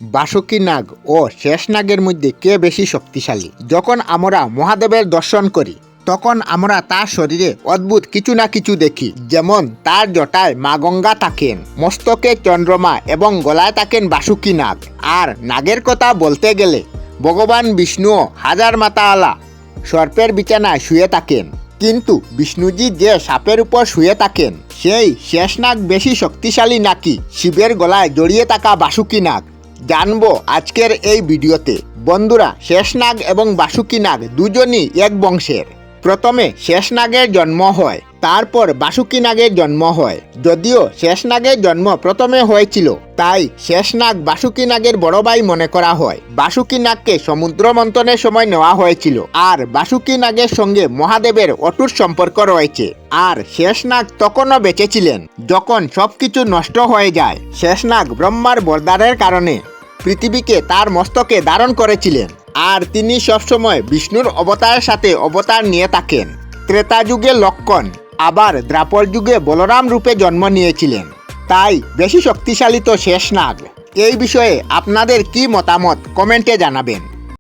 বাসুকী নাগ ও শেষনাগের মধ্যে কে বেশি শক্তিশালী? যখন আমরা মহাদেবের দর্শন করি তখন আমরা তার শরীরে অদ্ভুত কিছু না কিছু দেখি। যেমন তার জটায় মা গঙ্গা থাকেন, মস্তকে চন্দ্রমা এবং গলায় থাকেন বাসুকী নাগ। আর নাগের কথা বলতে গেলে ভগবান বিষ্ণুও হাজার মাথাওয়ালা সর্পের বিছানায় শুয়ে থাকেন। কিন্তু বিষ্ণুজি যে সাপের উপর শুয়ে থাকেন সেই শেষনাগ বেশি শক্তিশালী নাকি শিবের গলায় জড়িয়ে থাকা বাসুকী নাগ, জানবো আজকের এই ভিডিওতে। বন্ধুরা, শেষনাগ এবং বাসুকী নাগ দুজনই এক বংশের। প্রথমে শেষনাগের জন্ম হয়, তারপর বাসুকী নাগের জন্ম হয়। যদিও শেষনাগের জন্ম প্রথমে হয়েছিল, তাই শেষনাগ বাসুকী নাগের বড় ভাই মনে করা হয়। বাসুকী নাগকে সমুদ্র মন্থনের সময় নেওয়া হয়েছিল, আর বাসুকী নাগের সঙ্গে মহাদেবের অটুট সম্পর্ক রয়েছে। আর শেষনাগ তখনও বেঁচে ছিলেন যখন সবকিছু নষ্ট হয়ে যায়। শেষনাগ ব্রহ্মার বরদানের কারণে পৃথিবীকে তার মস্তকে ধারণ করেছিলেন, আর তিনি সবসময় বিষ্ণুর অবতারের সাথে অবতার নিয়ে থাকেন। ত্রেতা যুগে লক্ষণ, আবার দ্বাপর যুগে বলরাম রূপে জন্ম নিয়েছিলেন, তাই বেশি শক্তিশালী তো শেষনাগ। এই বিষয়ে আপনাদের কি মতামত কমেন্টে জানাবেন।